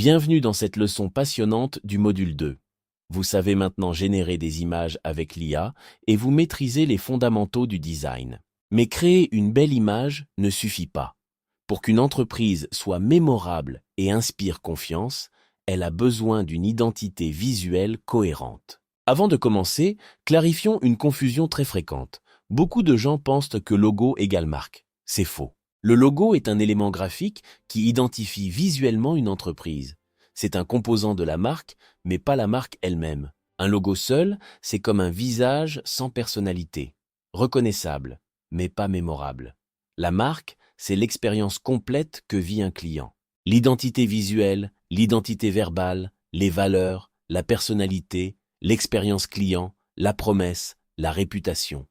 Bienvenue dans cette leçon passionnante du module 2. Vous savez maintenant générer des images avec l'IA et vous maîtrisez les fondamentaux du design. Mais créer une belle image ne suffit pas. Pour qu'une entreprise soit mémorable et inspire confiance, elle a besoin d'une identité visuelle cohérente. Avant de commencer, clarifions une confusion très fréquente. Beaucoup de gens pensent que logo égale marque. C'est faux. Le logo est un élément graphique qui identifie visuellement une entreprise. C'est un composant de la marque, mais pas la marque elle-même. Un logo seul, c'est comme un visage sans personnalité. Reconnaissable, mais pas mémorable. La marque, c'est l'expérience complète que vit un client. L'identité visuelle, l'identité verbale, les valeurs, la personnalité, l'expérience client, la promesse, la réputation.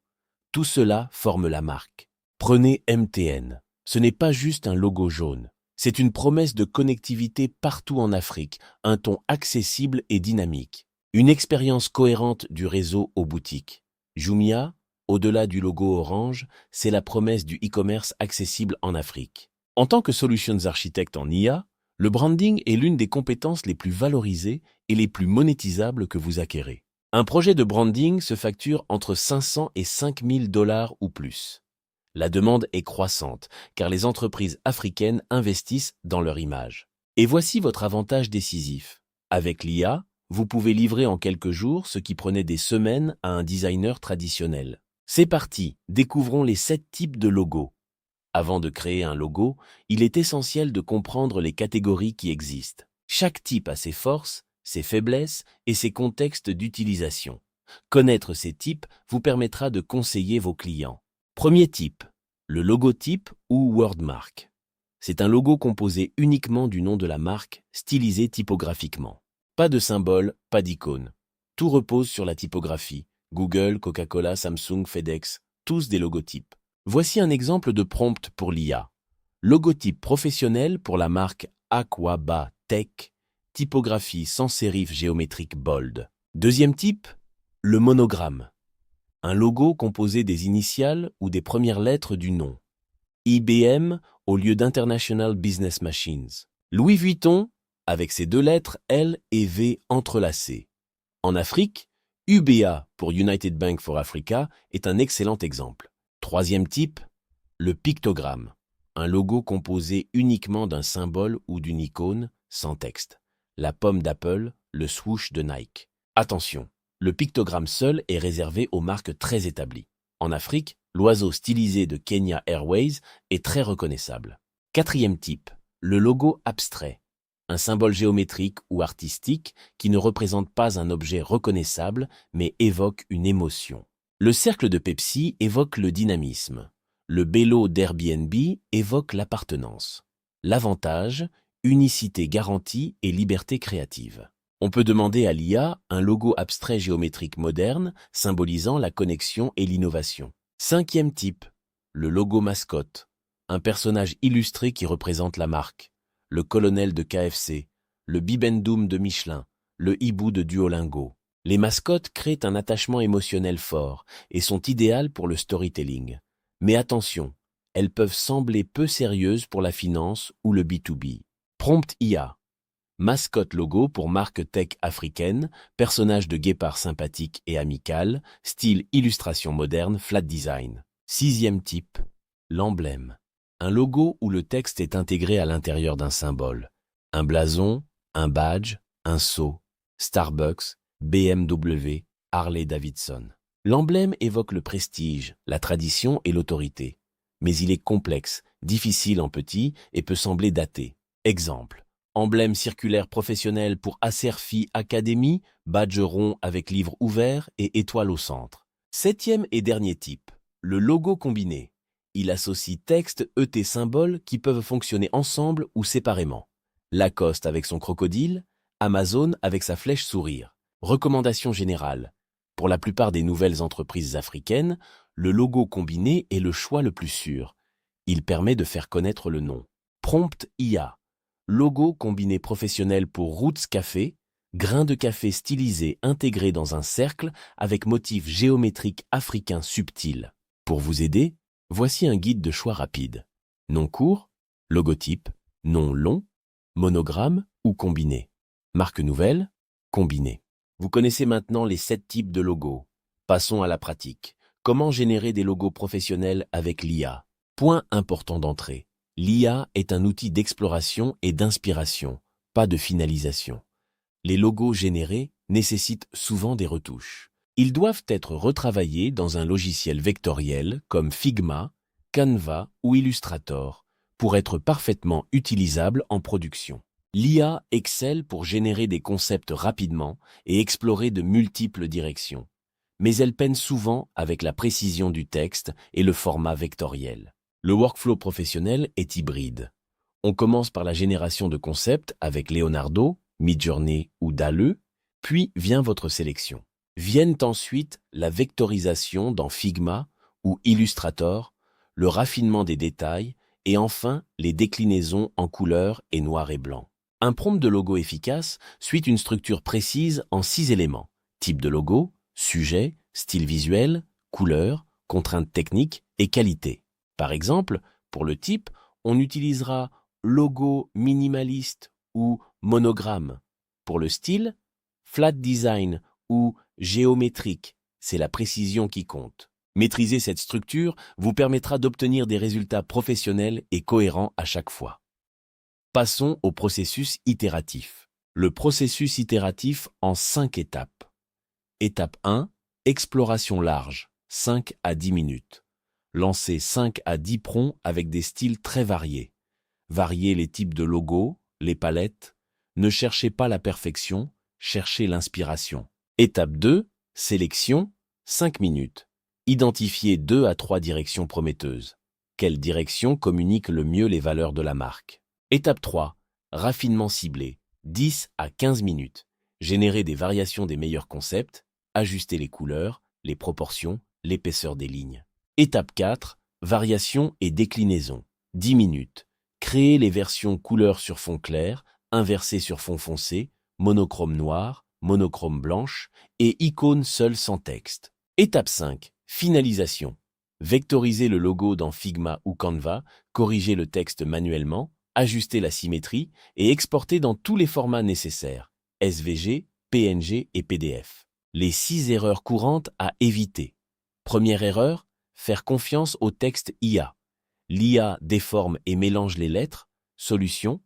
Tout cela forme la marque. Prenez MTN. Ce n'est pas juste un logo jaune. C'est une promesse de connectivité partout en Afrique, un ton accessible et dynamique. Une expérience cohérente du réseau aux boutiques. Jumia, au-delà du logo orange, c'est la promesse du e-commerce accessible en Afrique. En tant que solutions architecte en IA, le branding est l'une des compétences les plus valorisées et les plus monétisables que vous acquérez. Un projet de branding se facture entre 500 et 5000 dollars ou plus. La demande est croissante, car les entreprises africaines investissent dans leur image. Et voici votre avantage décisif. Avec l'IA, vous pouvez livrer en quelques jours ce qui prenait des semaines à un designer traditionnel. C'est parti, découvrons les 7 types de logos. Avant de créer un logo, il est essentiel de comprendre les catégories qui existent. Chaque type a ses forces, ses faiblesses et ses contextes d'utilisation. Connaître ces types vous permettra de conseiller vos clients. Premier type, le logotype ou wordmark. C'est un logo composé uniquement du nom de la marque, stylisé typographiquement. Pas de symbole, pas d'icône. Tout repose sur la typographie. Google, Coca-Cola, Samsung, FedEx, tous des logotypes. Voici un exemple de prompt pour l'IA. Logotype professionnel pour la marque Aquaba Tech, typographie sans sérif géométrique bold. Deuxième type, le monogramme. Un logo composé des initiales ou des premières lettres du nom. IBM au lieu d'International Business Machines. Louis Vuitton avec ses 2 lettres L et V entrelacées. En Afrique, UBA pour United Bank for Africa est un excellent exemple. Troisième type, le pictogramme. Un logo composé uniquement d'un symbole ou d'une icône sans texte. La pomme d'Apple, le swoosh de Nike. Attention! Le pictogramme seul est réservé aux marques très établies. En Afrique, l'oiseau stylisé de Kenya Airways est très reconnaissable. Quatrième type, le logo abstrait. Un symbole géométrique ou artistique qui ne représente pas un objet reconnaissable mais évoque une émotion. Le cercle de Pepsi évoque le dynamisme. Le bélo d'Airbnb évoque l'appartenance. L'avantage, unicité garantie et liberté créative. On peut demander à l'IA un logo abstrait géométrique moderne symbolisant la connexion et l'innovation. Cinquième type, le logo mascotte. Un personnage illustré qui représente la marque. Le colonel de KFC, le Bibendoum de Michelin, le hibou de Duolingo. Les mascottes créent un attachement émotionnel fort et sont idéales pour le storytelling. Mais attention, elles peuvent sembler peu sérieuses pour la finance ou le B2B. Prompt IA. Mascotte logo pour marque tech africaine, personnage de guépard sympathique et amical, style illustration moderne, flat design. Sixième type, l'emblème. Un logo où le texte est intégré à l'intérieur d'un symbole. Un blason, un badge, un sceau. Starbucks, BMW, Harley-Davidson. L'emblème évoque le prestige, la tradition et l'autorité. Mais il est complexe, difficile en petit et peut sembler daté. Exemple. Emblème circulaire professionnel pour Acerfi Academy, badge rond avec livre ouvert et étoile au centre. Septième et dernier type, le logo combiné. Il associe texte, ET symboles qui peuvent fonctionner ensemble ou séparément. Lacoste avec son crocodile, Amazon avec sa flèche sourire. Recommandation générale. Pour la plupart des nouvelles entreprises africaines, le logo combiné est le choix le plus sûr. Il permet de faire connaître le nom. Prompt IA. Logo combiné professionnel pour Roots Café, grain de café stylisé intégré dans un cercle avec motif géométrique africain subtil. Pour vous aider, voici un guide de choix rapide. Nom court, logotype, nom long, monogramme ou combiné. Marque nouvelle, combiné. Vous connaissez maintenant les 7 types de logos. Passons à la pratique. Comment générer des logos professionnels avec l'IA? Point important d'entrée. L'IA est un outil d'exploration et d'inspiration, pas de finalisation. Les logos générés nécessitent souvent des retouches. Ils doivent être retravaillés dans un logiciel vectoriel comme Figma, Canva ou Illustrator pour être parfaitement utilisables en production. L'IA excelle pour générer des concepts rapidement et explorer de multiples directions. Mais elle peine souvent avec la précision du texte et le format vectoriel. Le workflow professionnel est hybride. On commence par la génération de concepts avec Leonardo, Midjourney ou DALL-E, puis vient votre sélection. Viennent ensuite la vectorisation dans Figma ou Illustrator, le raffinement des détails et enfin les déclinaisons en couleur et noir et blanc. Un prompt de logo efficace suit une structure précise en 6 éléments: type de logo, sujet, style visuel, couleur, contraintes techniques et qualité. Par exemple, pour le type, on utilisera logo minimaliste ou monogramme. Pour le style, flat design ou géométrique, c'est la précision qui compte. Maîtriser cette structure vous permettra d'obtenir des résultats professionnels et cohérents à chaque fois. Passons au processus itératif. Le processus itératif en 5 étapes. Étape 1, exploration large, 5 à 10 minutes. Lancez 5 à 10 prompts avec des styles très variés. Variez les types de logos, les palettes. Ne cherchez pas la perfection, cherchez l'inspiration. Étape 2, sélection, 5 minutes. Identifiez 2 à 3 directions prometteuses. Quelle direction communique le mieux les valeurs de la marque? Étape 3, raffinement ciblé, 10 à 15 minutes. Générez des variations des meilleurs concepts, ajustez les couleurs, les proportions, l'épaisseur des lignes. Étape 4, variation et déclinaison, 10 minutes. Créez les versions couleurs sur fond clair, inversées sur fond foncé, monochrome noir, monochrome blanche et icônes seules sans texte. Étape 5, finalisation. Vectorisez le logo dans Figma ou Canva, corrigez le texte manuellement, ajustez la symétrie et exportez dans tous les formats nécessaires, SVG, PNG et PDF. Les 6 erreurs courantes à éviter. Première erreur, faire confiance au texte IA. L'IA déforme et mélange les lettres. Solution,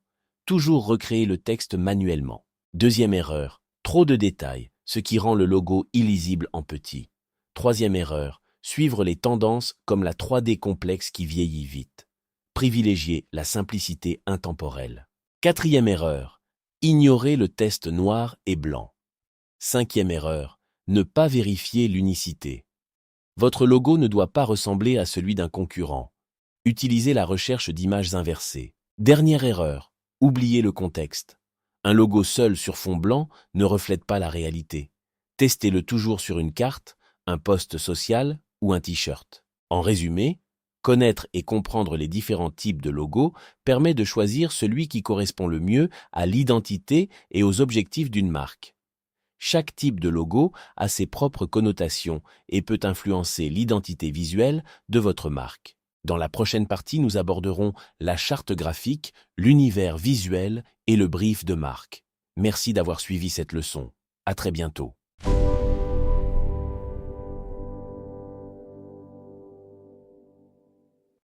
toujours recréer le texte manuellement. Deuxième erreur, trop de détails, ce qui rend le logo illisible en petit. Troisième erreur, suivre les tendances comme la 3D complexe qui vieillit vite. Privilégier la simplicité intemporelle. Quatrième erreur, ignorer le test noir et blanc. Cinquième erreur, ne pas vérifier l'unicité. Votre logo ne doit pas ressembler à celui d'un concurrent. Utilisez la recherche d'images inversées. Dernière erreur, oubliez le contexte. Un logo seul sur fond blanc ne reflète pas la réalité. Testez-le toujours sur une carte, un post social ou un t-shirt. En résumé, connaître et comprendre les différents types de logos permet de choisir celui qui correspond le mieux à l'identité et aux objectifs d'une marque. Chaque type de logo a ses propres connotations et peut influencer l'identité visuelle de votre marque. Dans la prochaine partie, nous aborderons la charte graphique, l'univers visuel et le brief de marque. Merci d'avoir suivi cette leçon. À très bientôt.